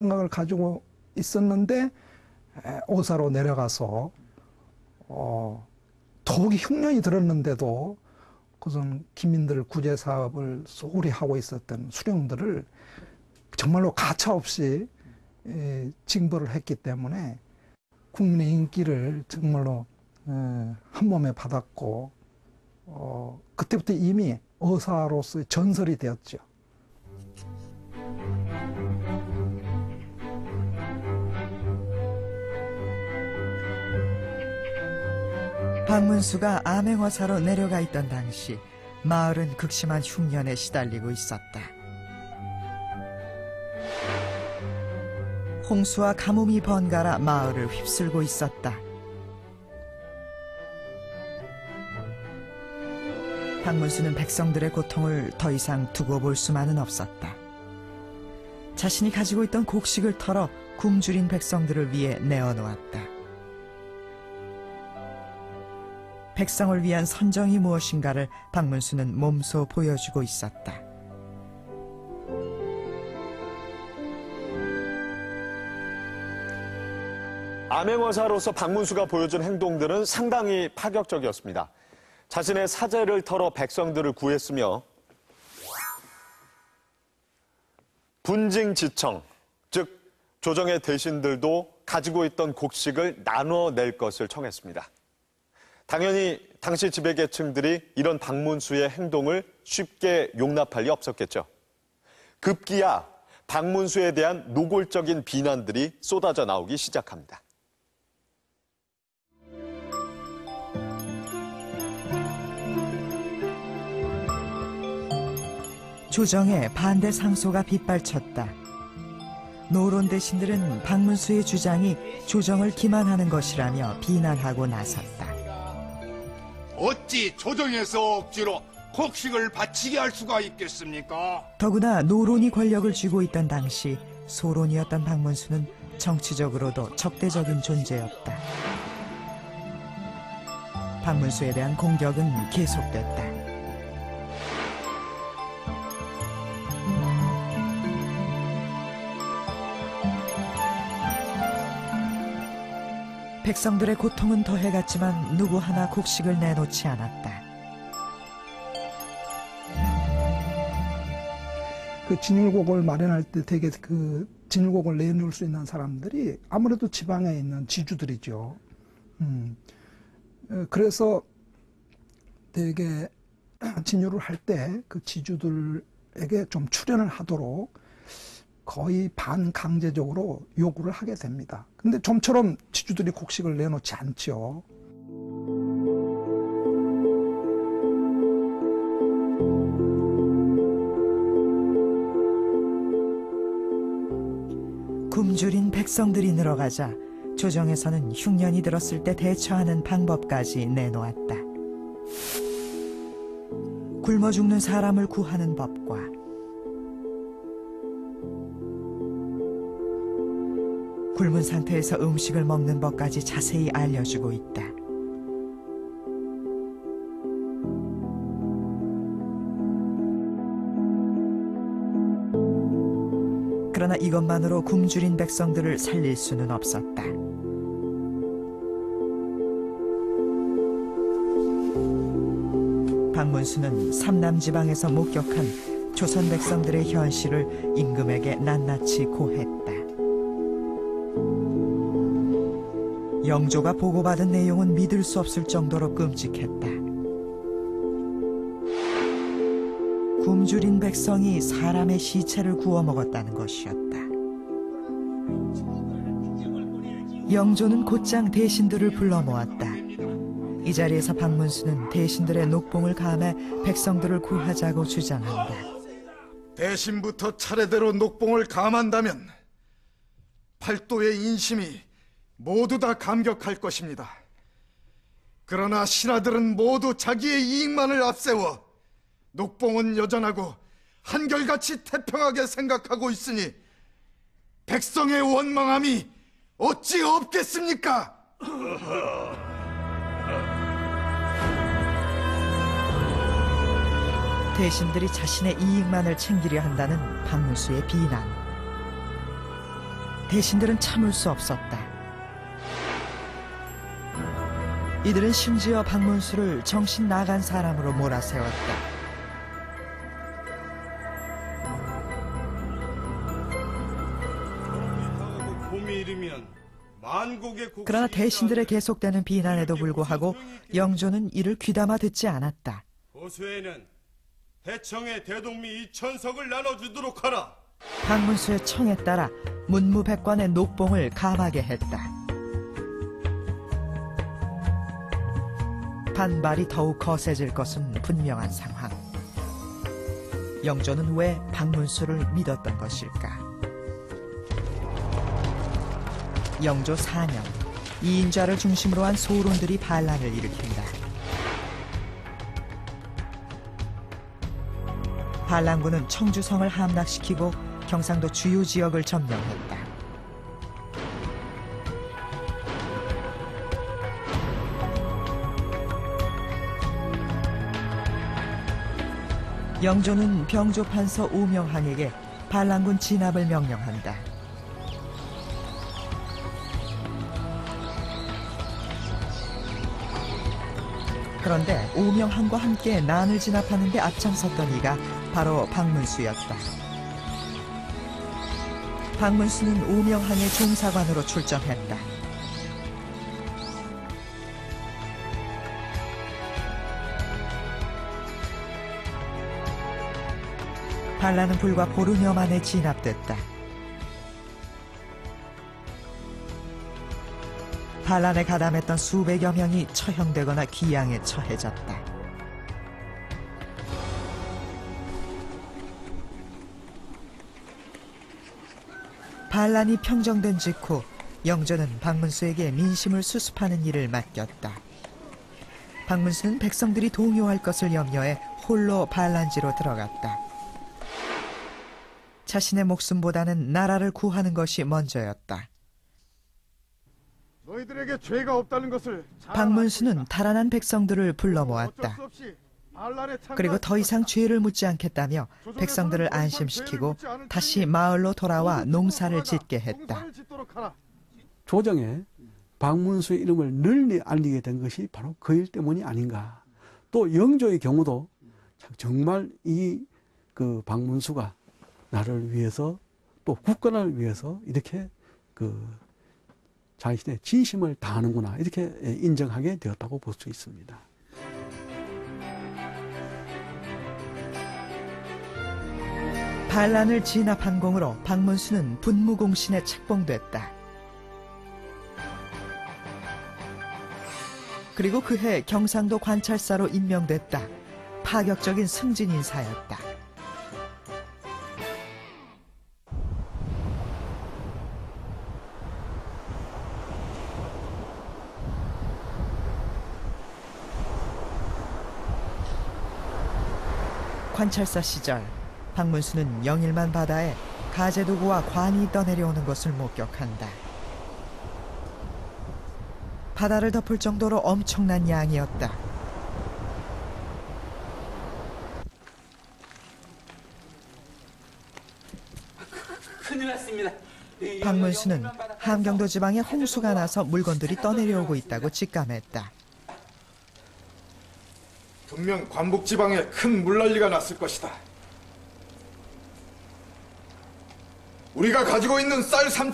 생각을 가지고 있었는데 오사로 내려가서 더욱이 흉년이 들었는데도 그것은 기민들 구제 사업을 소홀히 하고 있었던 수령들을 정말로 가차없이 징벌을 했기 때문에 국민의 인기를 정말로 한 몸에 받았고 그때부터 이미 어사로서의 전설이 되었죠. 박문수가 암행어사로 내려가 있던 당시 마을은 극심한 흉년에 시달리고 있었다. 홍수와 가뭄이 번갈아 마을을 휩쓸고 있었다. 박문수는 백성들의 고통을 더 이상 두고 볼 수만은 없었다. 자신이 가지고 있던 곡식을 털어 굶주린 백성들을 위해 내어놓았다. 백성을 위한 선정이 무엇인가를 박문수는 몸소 보여주고 있었다. 암행어사로서 박문수가 보여준 행동들은 상당히 파격적이었습니다. 자신의 사제를 털어 백성들을 구했으며 분징지청, 즉 조정의 대신들도 가지고 있던 곡식을 나눠낼 것을 청했습니다. 당연히 당시 지배계층들이 이런 박문수의 행동을 쉽게 용납할 리 없었겠죠. 급기야 박문수에 대한 노골적인 비난들이 쏟아져 나오기 시작합니다. 조정의 반대 상소가 빗발쳤다. 노론 대신들은 박문수의 주장이 조정을 기만하는 것이라며 비난하고 나섰다. 어찌 조정에서 억지로 곡식을 바치게 할 수가 있겠습니까? 더구나 노론이 권력을 쥐고 있던 당시 소론이었던 박문수는 정치적으로도 적대적인 존재였다. 박문수에 대한 공격은 계속됐다. 백성들의 고통은 더해갔지만 누구 하나 곡식을 내놓지 않았다. 그 진율곡을 마련할 때 되게 그 진율곡을 내놓을 수 있는 사람들이 아무래도 지방에 있는 지주들이죠. 그래서 되게 진율을 할 때 그 지주들에게 좀 출연을 하도록 거의 반강제적으로 요구를 하게 됩니다. 근데 좀처럼 지주들이 곡식을 내놓지 않죠. 굶주린 백성들이 늘어가자 조정에서는 흉년이 들었을 때 대처하는 방법까지 내놓았다. 굶어 죽는 사람을 구하는 법과 굶은 상태에서 음식을 먹는 법까지 자세히 알려주고 있다. 그러나 이것만으로 굶주린 백성들을 살릴 수는 없었다. 박문수는 삼남지방에서 목격한 조선 백성들의 현실을 임금에게 낱낱이 고했다. 영조가 보고받은 내용은 믿을 수 없을 정도로 끔찍했다. 굶주린 백성이 사람의 시체를 구워 먹었다는 것이었다. 영조는 곧장 대신들을 불러 모았다. 이 자리에서 박문수는 대신들의 녹봉을 감해 백성들을 구하자고 주장한다. 대신부터 차례대로 녹봉을 감한다면 팔도의 인심이 모두 다 감격할 것입니다. 그러나 신하들은 모두 자기의 이익만을 앞세워 녹봉은 여전하고 한결같이 태평하게 생각하고 있으니 백성의 원망함이 어찌 없겠습니까? 대신들이 자신의 이익만을 챙기려 한다는 박문수의 비난. 대신들은 참을 수 없었다. 이들은 심지어 박문수를 정신 나간 사람으로 몰아세웠다. 그러나 대신들의 계속되는 비난에도 불구하고 영조는 이를 귀담아 듣지 않았다. 보수에는 대청에 대동미 2,000석을 나눠주도록 하라. 박문수의 청에 따라 문무백관의 녹봉을 감하게 했다. 반발이 더욱 거세질 것은 분명한 상황. 영조는 왜 박문수를 믿었던 것일까? 영조 4년, 이인좌를 중심으로 한 소론들이 반란을 일으킨다. 반란군은 청주성을 함락시키고 경상도 주요 지역을 점령했다. 영조는 병조판서 우명항에게 반란군 진압을 명령한다. 그런데 우명항과 함께 난을 진압하는 데 앞장섰던 이가 바로 박문수였다. 박문수는 우명항의 종사관으로 출정했다. 반란은 불과 보르녀 만에 진압됐다. 반란에 가담했던 수백여 명이 처형되거나 기양에 처해졌다. 반란이 평정된 직후 영조는 박문수에게 민심을 수습하는 일을 맡겼다. 박문수는 백성들이 동요할 것을 염려해 홀로 반란지로 들어갔다. 자신의 목숨보다는 나라를 구하는 것이 먼저였다. 너희들에게 죄가 없다는 것을 박문수는 달아난 백성들을 불러 모았다. 그리고 더 이상 죄를 묻지 않겠다며 백성들을 안심시키고 다시 마을로 돌아와 농사를 짓게 했다. 조정에 박문수의 이름을 널리 알리게 된 것이 바로 그 일 때문이 아닌가. 또 영조의 경우도 정말 그 박문수가 나를 위해서 또 국가를 위해서 이렇게 자신의 진심을 다하는구나 이렇게 인정하게 되었다고 볼 수 있습니다. 반란을 진압한 공으로 박문수는 분무공신에 책봉됐다. 그리고 그해 경상도 관찰사로 임명됐다. 파격적인 승진 인사였다. 관찰사 시절 박문수는 영일만 바다에 가재도구와 관이 떠내려오는 것을 목격한다. 바다를 덮을 정도로 엄청난 양이었다. 큰일 났습니다. 박문수는 함경도 지방에 홍수가 나서 물건들이 떠내려오고 있다고 직감했다. 분명 관북 지방에 큰 물난리가 났을 것이다. 우리가 가지고 있는 쌀 3천